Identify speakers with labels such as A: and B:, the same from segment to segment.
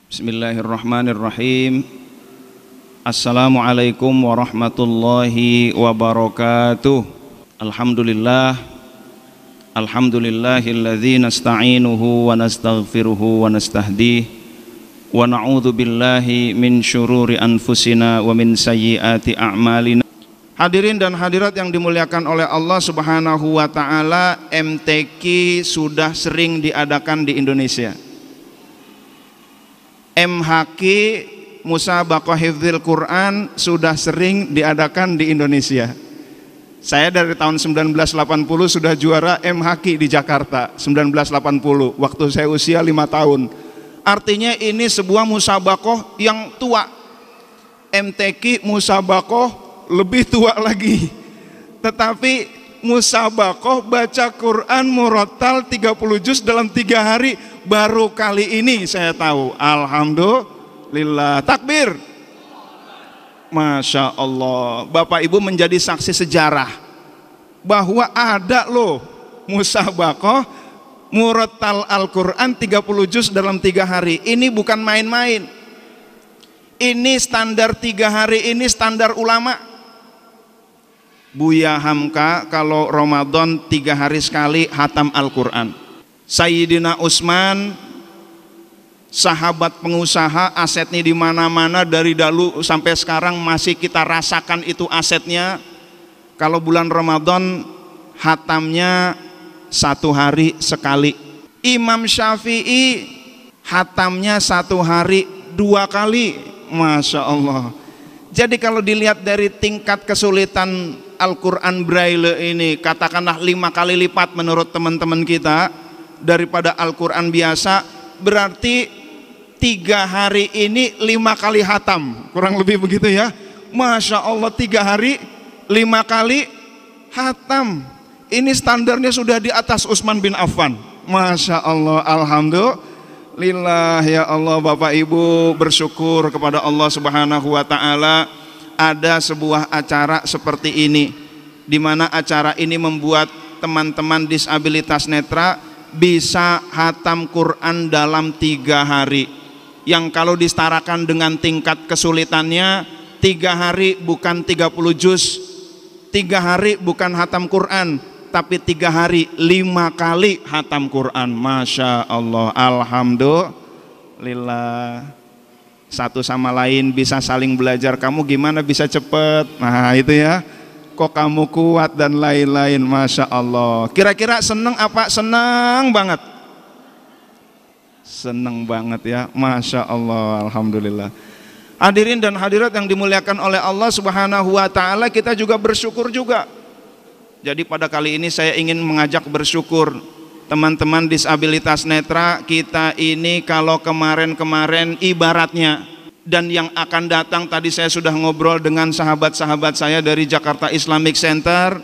A: Bismillahirrahmanirrahim. Assalamualaikum warahmatullahi wabarakatuh. Alhamdulillahilladzi nasta'inuhu wa nastaghfiruhu wa nastahdihi wa na'udzu billahi min syururi anfusina wa min sayyiati a'malina. Hadirin dan hadirat yang dimuliakan oleh Allah Subhanahu wa taala, MTQ sudah sering diadakan di Indonesia. MHQ Musabaqah Hifdzil Quran sudah sering diadakan di Indonesia. Saya dari tahun 1980 sudah juara MHQ di Jakarta 1980, waktu saya usia 5 tahun. Artinya ini sebuah musabaqah yang tua. MTQ musabaqah lebih tua lagi. Tetapi musabaqah baca Quran murattal 30 juz dalam 3 hari baru kali ini saya tahu. Alhamdulillah. Takbir. Masya Allah. Bapak Ibu menjadi saksi sejarah bahwa ada loh musabaqah murattal Al-Quran 30 juz dalam 3 hari. Ini bukan main-main. Ini standar 3 hari, ini standar ulama. Buya Hamka kalau Ramadan 3 hari sekali hatam Al-Quran. Sayyidina Utsman, sahabat pengusaha, asetnya di mana-mana dari dulu sampai sekarang masih kita rasakan itu asetnya. Kalau bulan Ramadan hatamnya 1 hari sekali. Imam Syafi'i hatamnya 1 hari 2 kali. Masya Allah. Jadi kalau dilihat dari tingkat kesulitan Al-Quran Braille ini, katakanlah 5 kali lipat menurut teman-teman kita daripada Al-Quran biasa, berarti 3 hari ini 5 kali hatam, kurang lebih begitu ya. Masya Allah, 3 hari 5 kali hatam. Ini standarnya sudah di atas Utsman bin Affan. Masya Allah, alhamdulillah ya Allah. Bapak Ibu bersyukur kepada Allah Subhanahu wa ta'ala ada sebuah acara seperti ini, di mana acara ini membuat teman-teman disabilitas netra bisa hatam Quran dalam 3 hari, yang kalau disetarakan dengan tingkat kesulitannya, 3 hari bukan 30 juz, 3 hari bukan hatam Quran, tapi 3 hari 5 kali hatam Quran. Masya Allah, alhamdulillah. Satu sama lain bisa saling belajar. Kamu gimana bisa cepet? Nah itu ya, kok kamu kuat dan lain-lain. Masya Allah. Kira-kira seneng apa? Seneng banget. Seneng banget ya. Masya Allah, alhamdulillah. Hadirin dan hadirat yang dimuliakan oleh Allah Subhanahu wa ta'ala, kita juga bersyukur juga. Jadi pada kali ini saya ingin mengajak bersyukur teman-teman disabilitas netra kita ini. Kalau kemarin-kemarin ibaratnya, dan yang akan datang, tadi saya sudah ngobrol dengan sahabat-sahabat saya dari Jakarta Islamic Center.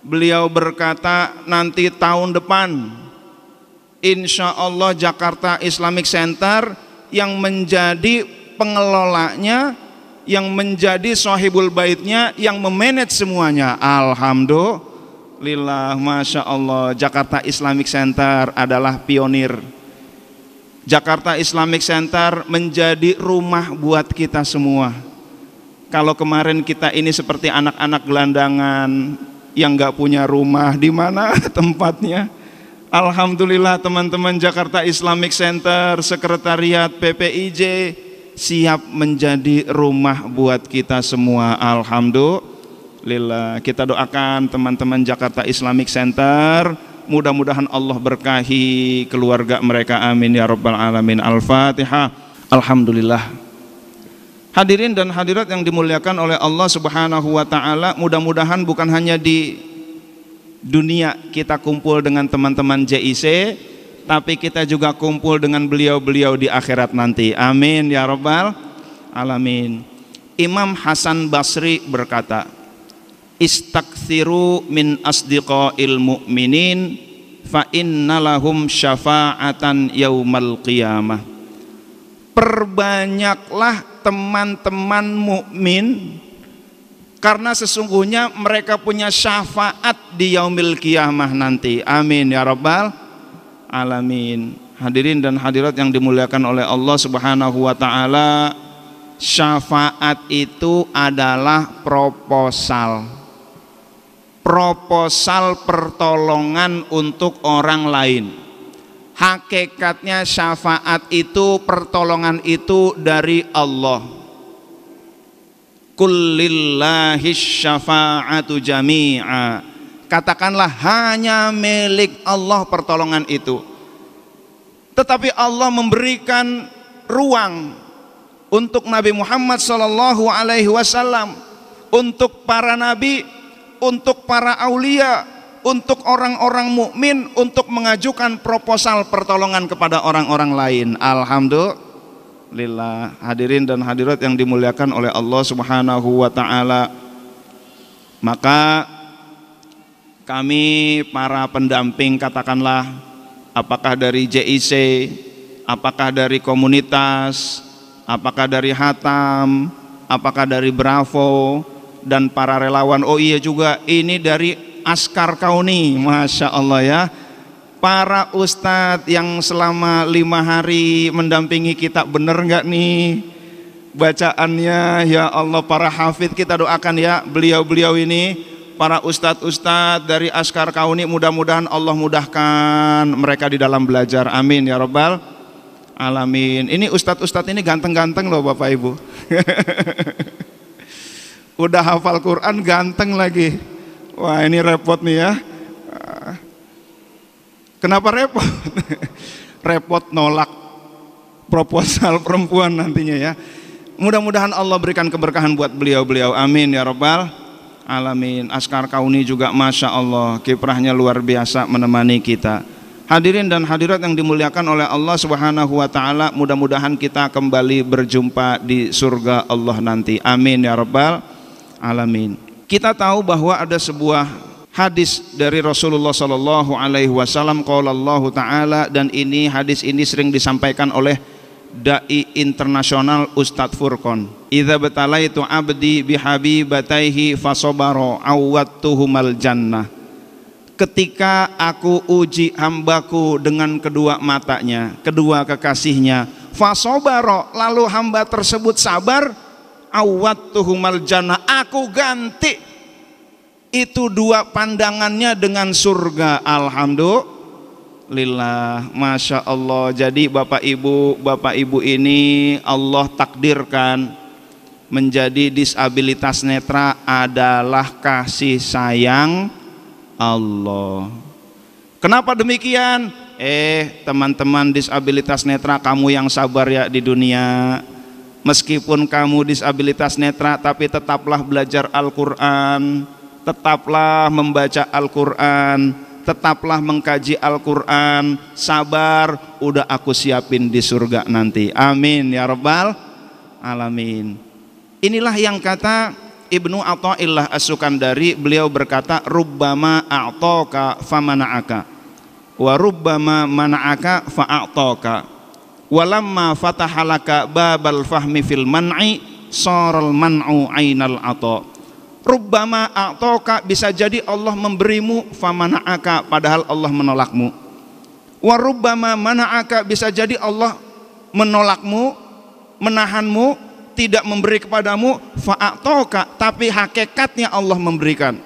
A: Beliau berkata nanti tahun depan insya Allah Jakarta Islamic Center yang menjadi pengelolanya, yang menjadi sahibul baitnya, yang memanage semuanya. Alhamdulillah, Masya Allah. Jakarta Islamic Center adalah pionir. Jakarta Islamic Center menjadi rumah buat kita semua. Kalau kemarin kita ini seperti anak-anak gelandangan yang gak punya rumah, di mana tempatnya? Alhamdulillah teman-teman Jakarta Islamic Center, sekretariat PPIJ siap menjadi rumah buat kita semua. Alhamdulillah. Kita doakan teman-teman Jakarta Islamic Center, mudah-mudahan Allah berkahi keluarga mereka, amin ya rabbal alamin. Al-Fatihah. Alhamdulillah. Hadirin dan hadirat yang dimuliakan oleh Allah Subhanahu wa ta'ala, mudah-mudahan bukan hanya di dunia kita kumpul dengan teman-teman JIC, tapi kita juga kumpul dengan beliau-beliau di akhirat nanti, amin ya rabbal alamin. Imam Hasan Basri berkata, istakthiru min asdiqail mu'minin fa innalahum syafa'atan yaumal qiyamah. Perbanyaklah teman-teman mukmin, karena sesungguhnya mereka punya syafaat di yaumil qiyamah nanti, amin ya rabbal alamin. Hadirin dan hadirat yang dimuliakan oleh Allah Subhanahu wa taala, syafaat itu adalah proposal pertolongan untuk orang lain. Hakikatnya syafaat itu, pertolongan itu dari Allah. Kullillahis syafa'atu jami'a. Katakanlah hanya milik Allah pertolongan itu. Tetapi Allah memberikan ruang untuk Nabi Muhammad SAW, untuk para nabi, untuk para aulia, untuk orang-orang mukmin, untuk mengajukan proposal pertolongan kepada orang-orang lain. Alhamdulillah. Hadirin dan hadirat yang dimuliakan oleh Allah Subhanahu wa taala, maka kami para pendamping, katakanlah apakah dari JIC, apakah dari komunitas, apakah dari Hatam, apakah dari Bravo, dan para relawan, oh iya juga ini dari Askar Kauni, Masya Allah ya, para ustadz yang selama 5 hari mendampingi kita, bener nggak nih bacaannya? Ya Allah, para hafidh kita doakan ya, beliau-beliau ini, para ustadz-ustadz dari Askar Kauni, mudah-mudahan Allah mudahkan mereka di dalam belajar, amin ya rabbal alamin. Ini ustadz-ustadz ini ganteng-ganteng loh Bapak Ibu. Udah hafal Quran, ganteng lagi. Wah, ini repot nih ya. Kenapa repot? Repot nolak proposal perempuan nantinya ya. Mudah-mudahan Allah berikan keberkahan buat beliau-beliau, amin ya rabbal alamin. Askar Kauni juga Masya Allah, kiprahnya luar biasa menemani kita. Hadirin dan hadirat yang dimuliakan oleh Allah Subhanahu wa taala, mudah-mudahan kita kembali berjumpa di surga Allah nanti, amin ya rabbal alamin. Kita tahu bahwa ada sebuah hadis dari Rasulullah sallallahu alaihi wasallam, qala Allah taala, dan ini hadis ini sering disampaikan oleh dai internasional Ustadz Furqon. Idza batalaitu abdi bihabibataihi fasobaro awwattuhumal jannah. Ketika aku uji hambaku dengan kedua matanya, kedua kekasihnya, fasobaro, lalu hamba tersebut sabar, awwattuhumal jannah, aku ganti itu dua pandangannya dengan surga. Alhamdulillah, Masya Allah. Jadi Bapak Ibu ini Allah takdirkan menjadi disabilitas netra adalah kasih sayang Allah. Kenapa demikian? Teman-teman disabilitas netra, kamu yang sabar ya di dunia. Meskipun kamu disabilitas netra, tapi tetaplah belajar Al-Quran, tetaplah membaca Al-Quran, tetaplah mengkaji Al-Quran. Sabar, udah aku siapin di surga nanti, amin ya rabbal alamin. Inilah yang kata Ibnu Athaillah As-Sukandari, beliau berkata, rubbama a'taka famana'aka wa rubbama mana'aka fa'a'taka. Walamma fatahalaka babal fahmi fil man'i saral man'u ainal ato. Rubbama a'toka, bisa jadi Allah memberimu, famana'aka, padahal Allah menolakmu. Warubbama mana'aka, bisa jadi Allah menolakmu, menahanmu, tidak memberi kepadamu, fa'atoka, tapi hakikatnya Allah memberikan.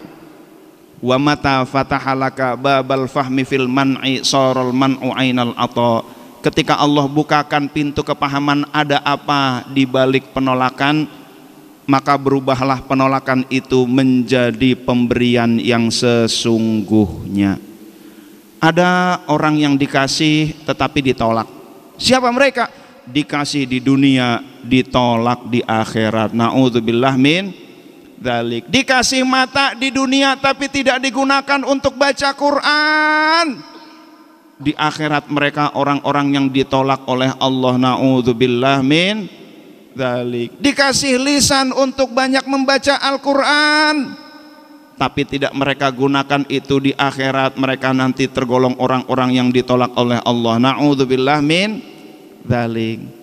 A: Wa mata fatahalaka babal fahmi fil man'i saral man'u ainal ato. Ketika Allah bukakan pintu kepahaman ada apa di balik penolakan, maka berubahlah penolakan itu menjadi pemberian yang sesungguhnya. Ada orang yang dikasih tetapi ditolak. Siapa mereka? Dikasih di dunia, ditolak di akhirat. Na'udzubillah min dzalik. Dikasih mata di dunia tapi tidak digunakan untuk baca Quran. Di akhirat mereka orang-orang yang ditolak oleh Allah. Na'udzubillah min dzalik. Dikasih lisan untuk banyak membaca Al-Quran, tapi tidak mereka gunakan itu di akhirat, mereka nanti tergolong orang-orang yang ditolak oleh Allah. Na'udzubillah min dzalik.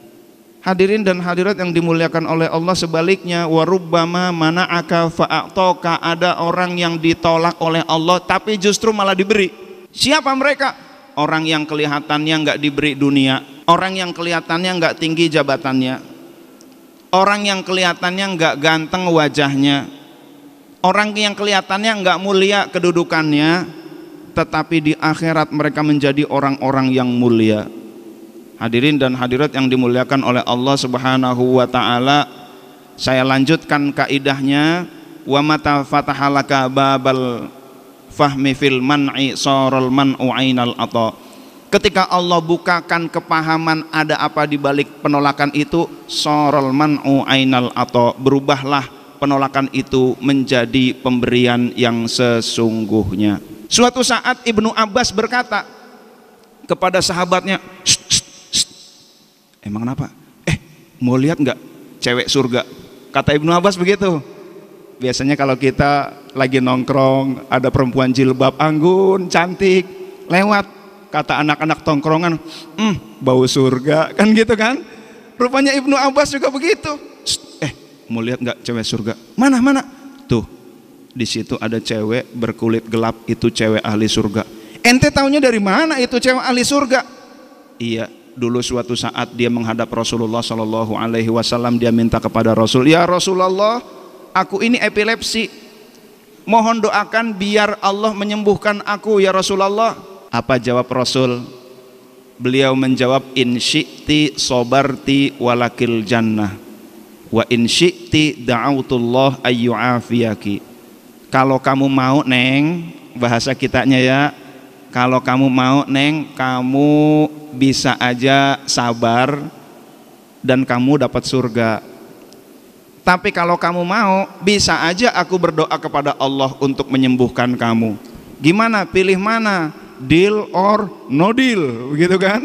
A: Hadirin dan hadirat yang dimuliakan oleh Allah, sebaliknya, warubbama mana'aka fa'atoka, ada orang yang ditolak oleh Allah tapi justru malah diberi. Siapa mereka? orang yang kelihatannya nggak diberi dunia, orang yang kelihatannya nggak tinggi jabatannya, orang yang kelihatannya nggak ganteng wajahnya, orang yang kelihatannya nggak mulia kedudukannya, tetapi di akhirat mereka menjadi orang-orang yang mulia. Hadirin dan hadirat yang dimuliakan oleh Allah Subhanahu wa taala, saya lanjutkan kaidahnya, wa mata fatahalaka babal fahmi fil man'i saral man'u ainal ata. Ketika Allah bukakan kepahaman ada apa di balik penolakan itu, saral man'u ainal ata, berubahlah penolakan itu menjadi pemberian yang sesungguhnya. Suatu saat Ibnu Abbas berkata kepada sahabatnya, "Shh, shh, shh. Emang kenapa? Mau lihat nggak cewek surga?" Kata Ibnu Abbas begitu. Biasanya kalau kita lagi nongkrong, ada perempuan jilbab anggun, cantik, lewat, kata anak-anak tongkrongan, bau surga, kan gitu kan? Rupanya Ibnu Abbas juga begitu. Mau lihat nggak cewek surga? Mana? Tuh, di situ ada cewek berkulit gelap, itu cewek ahli surga. Ente taunya dari mana itu cewek ahli surga? Iya, dulu suatu saat dia menghadap Rasulullah Shallallahu Alaihi Wasallam, dia minta kepada Rasul, ya Rasulullah, aku ini epilepsi, mohon doakan biar Allah menyembuhkan aku ya Rasulullah. Apa jawab Rasul? Beliau menjawab, in syi'ti sobarti walakil jannah wa in syi'ti da'autullah ayyu'afiyaki. Kalau kamu mau neng, bahasa kitanya ya, kalau kamu mau neng, kamu bisa aja sabar dan kamu dapat surga. Tapi kalau kamu mau, bisa aja aku berdoa kepada Allah untuk menyembuhkan kamu. Gimana? Pilih mana? Deal or no deal, begitu kan?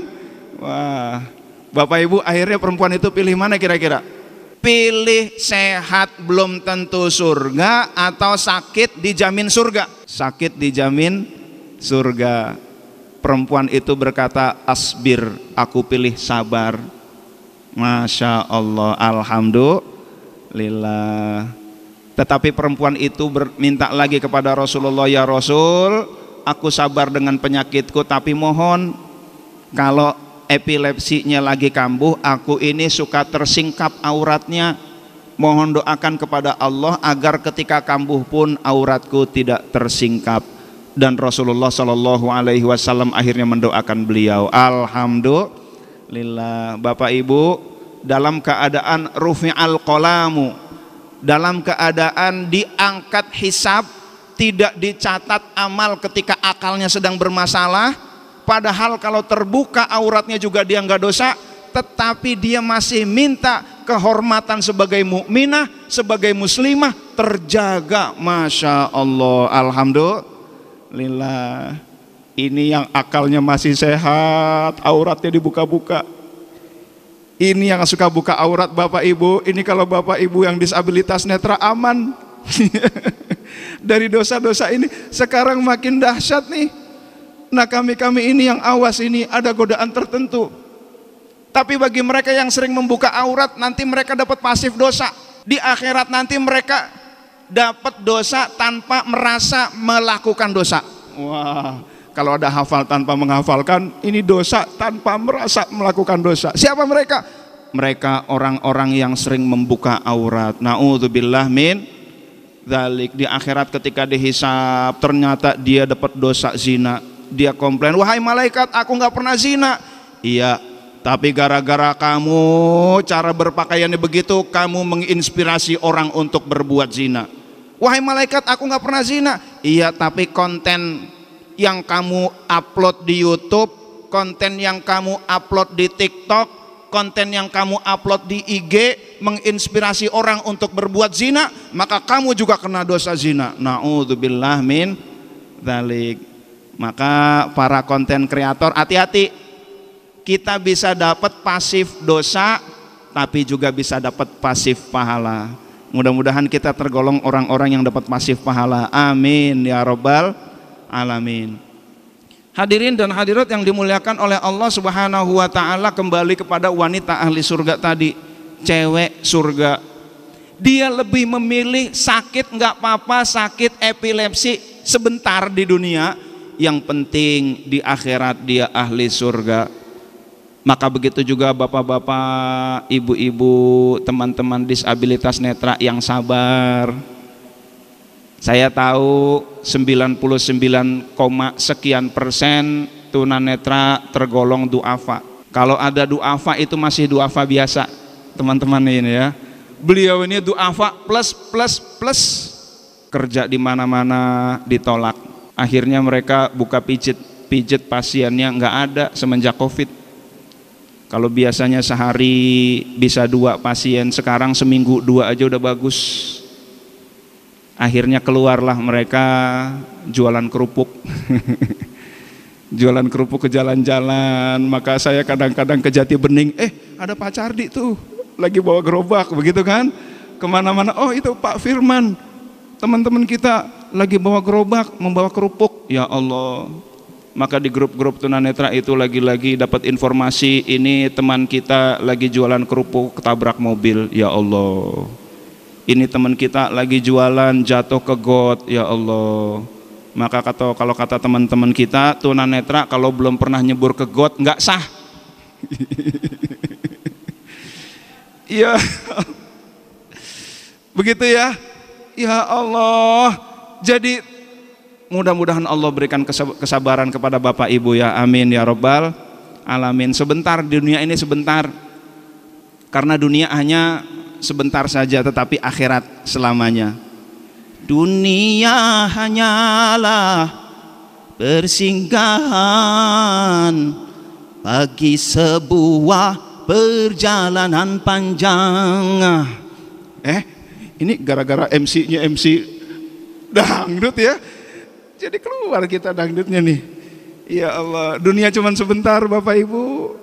A: Wah, Bapak Ibu, akhirnya perempuan itu pilih mana kira-kira? Pilih sehat belum tentu surga atau sakit dijamin surga? Sakit dijamin surga. Perempuan itu berkata, asbir, aku pilih sabar. Masya Allah, alhamdulillah. Tetapi perempuan itu minta lagi kepada Rasulullah, ya Rasul, aku sabar dengan penyakitku, tapi mohon kalau epilepsinya lagi kambuh, aku ini suka tersingkap auratnya, mohon doakan kepada Allah agar ketika kambuh pun auratku tidak tersingkap. Dan Rasulullah Shallallahu Alaihi Wasallam akhirnya mendoakan beliau. Alhamdulillah. Bapak Ibu, dalam keadaan rufi'al qalamu, dalam keadaan diangkat hisab, tidak dicatat amal ketika akalnya sedang bermasalah, padahal kalau terbuka auratnya juga dia nggak dosa, tetapi dia masih minta kehormatan sebagai mukminah, sebagai muslimah terjaga. Masya Allah, alhamdulillah. Ini yang akalnya masih sehat, auratnya dibuka-buka. Ini yang suka buka aurat Bapak Ibu. Ini kalau Bapak Ibu yang disabilitas netra aman dari dosa-dosa ini. Sekarang makin dahsyat nih. Nah, kami ini yang awas ini ada godaan tertentu. Tapi bagi mereka yang sering membuka aurat, nanti mereka dapat pasif dosa. Di akhirat nanti mereka dapat dosa tanpa merasa melakukan dosa. Wah, kalau ada hafal tanpa menghafalkan, ini dosa tanpa merasa melakukan dosa. Siapa mereka? Mereka orang-orang yang sering membuka aurat. Na'udzubillah min dzalik. Di akhirat ketika dihisab, ternyata dia dapat dosa zina. Dia komplain, wahai malaikat, aku nggak pernah zina. Iya, tapi gara-gara kamu cara berpakaiannya begitu, kamu menginspirasi orang untuk berbuat zina. Wahai malaikat, aku nggak pernah zina. Iya, tapi konten yang kamu upload di YouTube, konten yang kamu upload di TikTok, konten yang kamu upload di IG menginspirasi orang untuk berbuat zina, maka kamu juga kena dosa zina. Na'udzubillah min dzalik. Maka para konten kreator hati-hati. Kita bisa dapat pasif dosa, tapi juga bisa dapat pasif pahala. Mudah-mudahan kita tergolong orang-orang yang dapat pasif pahala. Amin ya rabbal alamin. Hadirin dan hadirat yang dimuliakan oleh Allah Subhanahu wa taala, kembali kepada wanita ahli surga tadi, cewek surga. Dia lebih memilih sakit nggak apa-apa, sakit epilepsi sebentar di dunia, yang penting di akhirat dia ahli surga. Maka begitu juga bapak-bapak, ibu-ibu, teman-teman disabilitas netra yang sabar. Saya tahu 99, sekian persen tunanetra tergolong duafa. Kalau ada duafa itu masih duafa biasa, teman-teman ini ya. Beliau ini duafa plus, kerja di mana-mana ditolak. Akhirnya mereka buka pijit pasiennya nggak ada semenjak Covid. Kalau biasanya sehari bisa 2 pasien, sekarang seminggu 2 aja udah bagus. Akhirnya keluarlah mereka jualan kerupuk. Jualan kerupuk ke jalan-jalan. Maka saya kadang-kadang ke Jati Bening, ada Pak Cardi tuh lagi bawa gerobak, begitu kan, kemana-mana. Oh itu Pak Firman, teman-teman kita lagi bawa gerobak, membawa kerupuk. Ya Allah. Maka di grup-grup tunanetra itu lagi-lagi dapat informasi, ini teman kita lagi jualan kerupuk ketabrak mobil. Ya Allah. Ini teman kita lagi jualan jatuh ke got. Ya Allah. Maka kalau kata teman-teman kita tunanetra, kalau belum pernah nyebur ke got nggak sah. Iya. Begitu ya. Ya Allah. Jadi mudah-mudahan Allah berikan kesabaran kepada Bapak Ibu ya, amin ya Rabbal Alamin. Sebentar, dunia ini sebentar, karena dunia hanya sebentar saja, tetapi akhirat selamanya. Dunia hanyalah persinggahan bagi sebuah perjalanan panjang. Ini gara-gara MC-nya MC dangdut ya. Jadi keluar kita dangdutnya nih. Ya Allah, dunia cuma sebentar Bapak Ibu.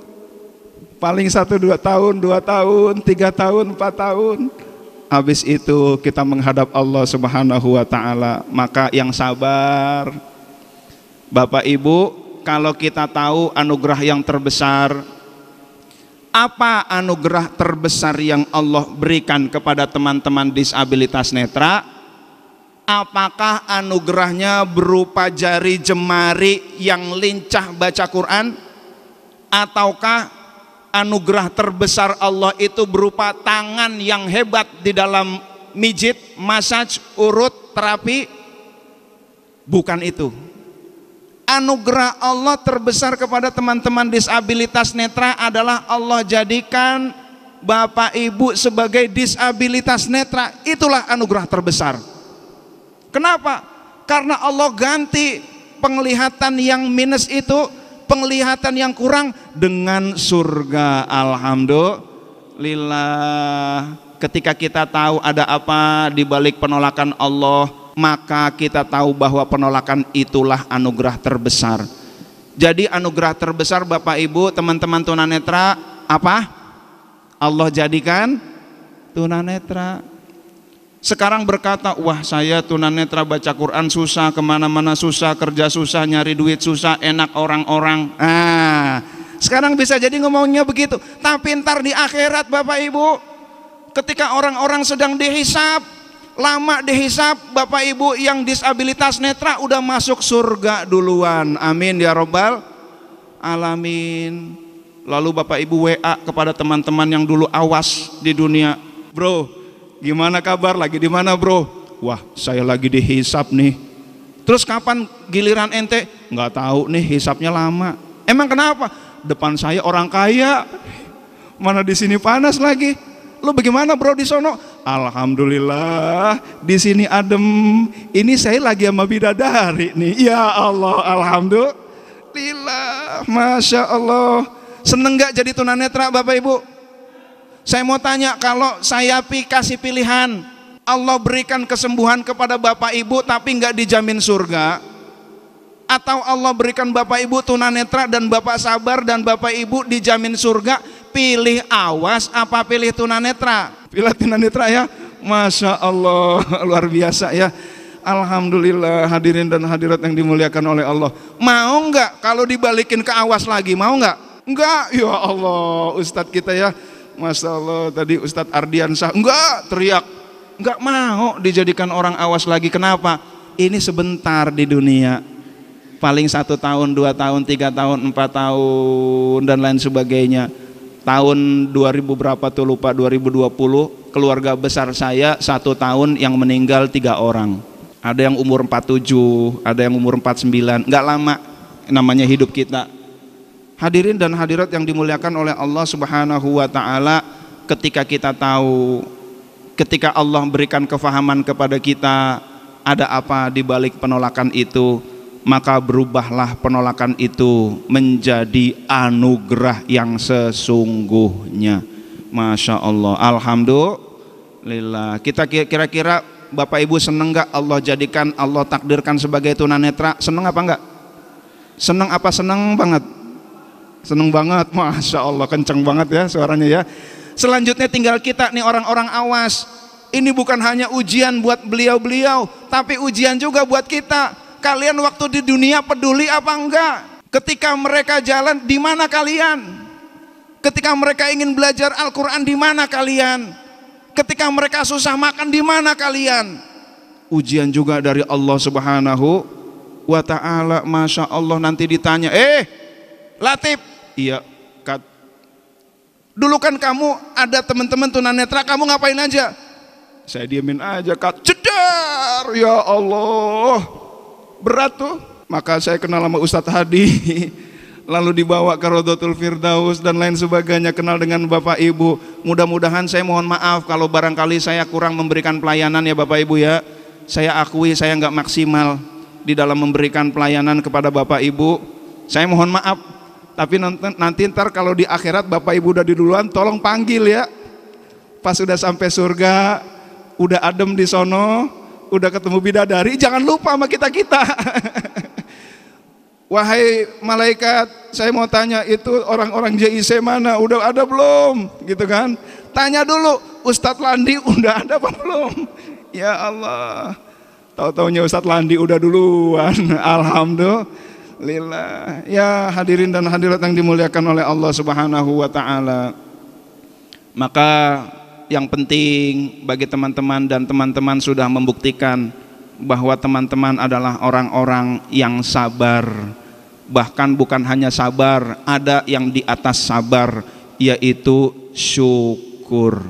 A: Paling 1-2 tahun, 2 tahun, 3 tahun, 4 tahun. Habis itu kita menghadap Allah Subhanahu wa taala. Maka yang sabar Bapak Ibu, kalau kita tahu anugerah yang terbesar, apa anugerah terbesar yang Allah berikan kepada teman-teman disabilitas netra? Apakah anugerahnya berupa jari jemari yang lincah baca Quran? Ataukah anugerah terbesar Allah itu berupa tangan yang hebat di dalam mijit, massage, urut, terapi? Bukan itu. Anugerah Allah terbesar kepada teman-teman disabilitas netra adalah Allah jadikan Bapak Ibu sebagai disabilitas netra. Itulah anugerah terbesar. Kenapa? Karena Allah ganti penglihatan yang minus itu, penglihatan yang kurang, dengan surga. Alhamdulillah. Ketika kita tahu ada apa di balik penolakan Allah, maka kita tahu bahwa penolakan itulah anugerah terbesar. Jadi anugerah terbesar Bapak Ibu, teman-teman tunanetra, apa? Allah jadikan tunanetra. Sekarang berkata, wah saya tunanetra baca Quran susah, kemana-mana susah, kerja susah, nyari duit susah, enak orang-orang. Sekarang bisa jadi ngomongnya begitu. Tapi ntar di akhirat Bapak Ibu, ketika orang-orang sedang dihisab, lama dihisab, Bapak Ibu yang disabilitas netra udah masuk surga duluan. Amin ya Rabbal Alamin. Lalu Bapak Ibu WA kepada teman-teman yang dulu awas di dunia, bro, gimana kabar? Lagi di mana bro? Wah saya lagi dihisap nih. Terus kapan giliran ente? Nggak tahu nih, hisapnya lama. Emang kenapa? Depan saya orang kaya, mana di sini panas lagi. Lu bagaimana bro di sono? Alhamdulillah di sini adem. Ini saya lagi sama bidadari nih. Ya Allah, alhamdulillah, masya Allah. Seneng nggak jadi tunanetra Bapak Ibu? Saya mau tanya, kalau saya kasih pilihan, Allah berikan kesembuhan kepada Bapak Ibu tapi nggak dijamin surga, atau Allah berikan Bapak Ibu tunanetra dan Bapak sabar dan Bapak Ibu dijamin surga, pilih awas apa pilih tunanetra? Pilih tunanetra ya. Masya Allah, luar biasa ya. Alhamdulillah, hadirin dan hadirat yang dimuliakan oleh Allah. Mau nggak kalau dibalikin ke awas lagi? Mau nggak? Enggak. Ya Allah, Ustadz kita ya, Masya Allah, tadi Ustadz Ardiansah enggak, teriak, enggak mau dijadikan orang awas lagi. Kenapa? Ini sebentar di dunia. paling 1 tahun, 2 tahun, 3 tahun, 4 tahun dan lain sebagainya. Tahun 2000 berapa tuh lupa, 2020 keluarga besar saya 1 tahun yang meninggal 3 orang. Ada yang umur 47, ada yang umur 49, nggak lama namanya hidup kita. Hadirin dan hadirat yang dimuliakan oleh Allah Subhanahu wa Ta'ala, ketika kita tahu, ketika Allah berikan kefahaman kepada kita ada apa di balik penolakan itu, maka berubahlah penolakan itu menjadi anugerah yang sesungguhnya. Masya Allah, alhamdulillah. Kita kira-kira Bapak Ibu seneng gak Allah jadikan, Allah takdirkan sebagai tunanetra? Seneng apa enggak? Seneng apa seneng banget? Seneng banget, Masya Allah, kenceng banget ya suaranya ya. Selanjutnya tinggal kita nih orang-orang awas. Ini bukan hanya ujian buat beliau-beliau, tapi ujian juga buat kita. Kalian waktu di dunia peduli apa enggak? Ketika mereka jalan, di mana kalian? Ketika mereka ingin belajar Al-Quran, di mana kalian? Ketika mereka susah makan, di mana kalian? Ujian juga dari Allah Subhanahu wa Ta'ala. Masya Allah, nanti ditanya, Latif, iya Kat, dulu kan kamu ada teman-teman tunanetra, kamu ngapain aja? Saya diemin aja, Kat. Cedar, ya Allah, berat tuh. Maka saya kenal sama Ustadz Hadi, lalu dibawa ke Rodotul Firdaus dan lain sebagainya, kenal dengan Bapak Ibu. Mudah-mudahan, saya mohon maaf kalau barangkali saya kurang memberikan pelayanan ya Bapak Ibu ya. Saya akui saya nggak maksimal di dalam memberikan pelayanan kepada Bapak Ibu. Saya mohon maaf, tapi nanti ntar kalau di akhirat Bapak Ibu udah di duluan, tolong panggil ya. Pas sudah sampai surga, udah adem di sono, udah ketemu bidadari, jangan lupa sama kita-kita. Wahai malaikat, saya mau tanya, itu orang-orang JIC mana? Udah ada belum? Gitu kan? Tanya dulu, Ustadz Landi udah ada apa belum? Ya Allah, tahu-taunya Ustadz Landi udah duluan. Alhamdulillah. Ya hadirin dan hadirat yang dimuliakan oleh Allah Subhanahu wa Ta'ala. Maka yang penting bagi teman-teman, dan teman-teman sudah membuktikan bahwa teman-teman adalah orang-orang yang sabar. Bahkan bukan hanya sabar, ada yang di atas sabar, yaitu syukur.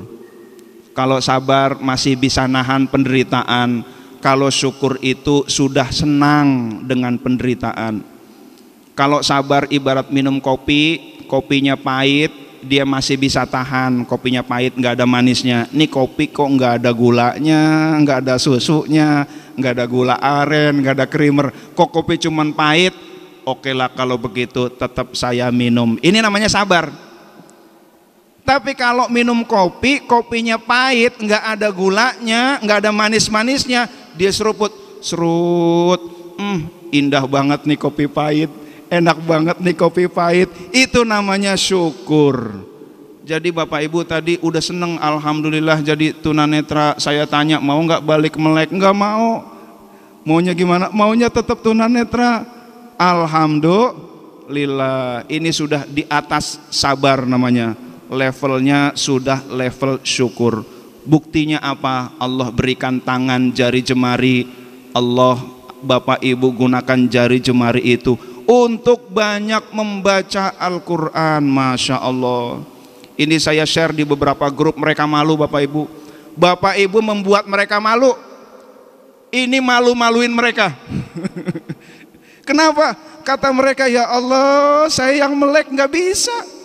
A: Kalau sabar masih bisa nahan penderitaan, kalau syukur itu sudah senang dengan penderitaan. Kalau sabar ibarat minum kopi, kopinya pahit, dia masih bisa tahan, kopinya pahit, nggak ada manisnya. Ini kopi kok nggak ada gulanya, nggak ada susunya, nggak ada gula aren, nggak ada creamer, kok kopi cuman pahit. Oke lah kalau begitu tetap saya minum. Ini namanya sabar. Tapi kalau minum kopi, kopinya pahit, nggak ada gulanya, nggak ada manis-manisnya, dia seruput, serut, indah banget nih kopi pahit, enak banget nih kopi pahit. Itu namanya syukur. Jadi Bapak Ibu tadi udah seneng, alhamdulillah jadi tunanetra. Saya tanya, mau nggak balik melek? Nggak mau. Maunya gimana? Maunya tetap tunanetra. Alhamdulillah, ini sudah di atas sabar namanya. Levelnya sudah level syukur. Buktinya apa? Allah berikan tangan jari jemari. Allah, Bapak Ibu gunakan jari jemari itu untuk banyak membaca Al-Quran. Masya Allah. Ini saya share di beberapa grup. Mereka malu Bapak Ibu. Bapak Ibu membuat mereka malu. Ini malu-maluin mereka. Kenapa? Kata mereka, ya Allah, saya yang melek nggak bisa.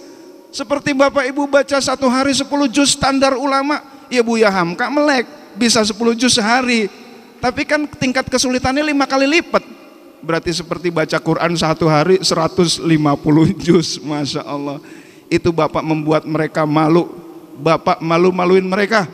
A: Seperti Bapak Ibu baca 1 hari 10 juz standar ulama. Ya Buya Hamka melek, bisa 10 juz sehari. Tapi kan tingkat kesulitannya 5 kali lipat. Berarti seperti baca Quran 1 hari 150 juz. Masya Allah. Itu Bapak membuat mereka malu. Bapak malu-maluin mereka.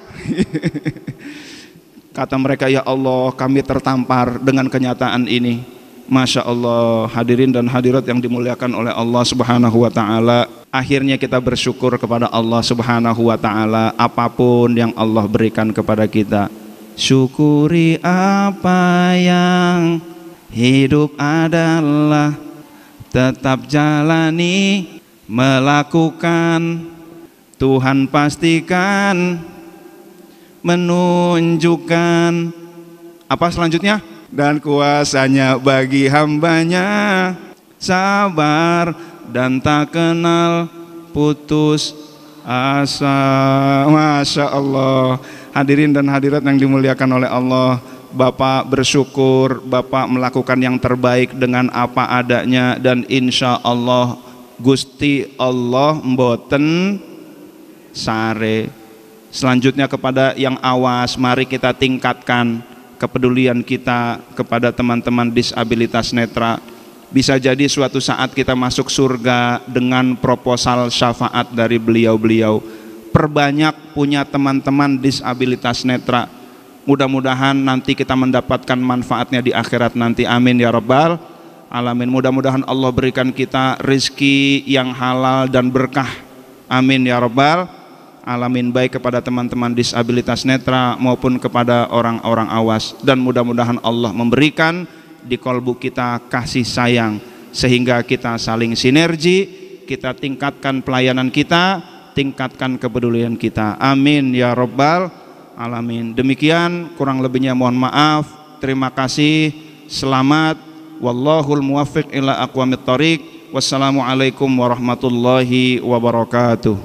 A: Kata mereka, ya Allah, kami tertampar dengan kenyataan ini. Masya Allah, hadirin dan hadirat yang dimuliakan oleh Allah Subhanahu wa Ta'ala. Akhirnya kita bersyukur kepada Allah Subhanahu wa Ta'ala apapun yang Allah berikan kepada kita. Syukuri apa yang hidup adalah, tetap jalani, melakukan, Tuhan pastikan menunjukkan. Apa selanjutnya? dan kuasanya bagi hambanya, sabar dan tak kenal putus asa. Masya Allah. Hadirin dan hadirat yang dimuliakan oleh Allah, Bapak bersyukur Bapak melakukan yang terbaik dengan apa adanya, dan insya Allah Gusti Allah mboten sare. Selanjutnya kepada yang awas, mari kita tingkatkan kepedulian kita kepada teman-teman disabilitas netra. Bisa jadi suatu saat kita masuk surga dengan proposal syafaat dari beliau-beliau. Perbanyak punya teman-teman disabilitas netra. Mudah-mudahan nanti kita mendapatkan manfaatnya di akhirat nanti. Amin ya rabbal alamin. Mudah-mudahan Allah berikan kita rizki yang halal dan berkah. Amin ya rabbal alamin, baik kepada teman-teman disabilitas netra maupun kepada orang-orang awas. Dan mudah-mudahan Allah memberikan di kolbu kita kasih sayang sehingga kita saling sinergi, kita tingkatkan pelayanan kita, tingkatkan kepedulian kita. Amin ya rabbal alamin. Demikian, kurang lebihnya mohon maaf. Terima kasih. Selamat. Wallahul muwaffiq ila aqwamit thoriq. Wassalamualaikum warahmatullahi wabarakatuh.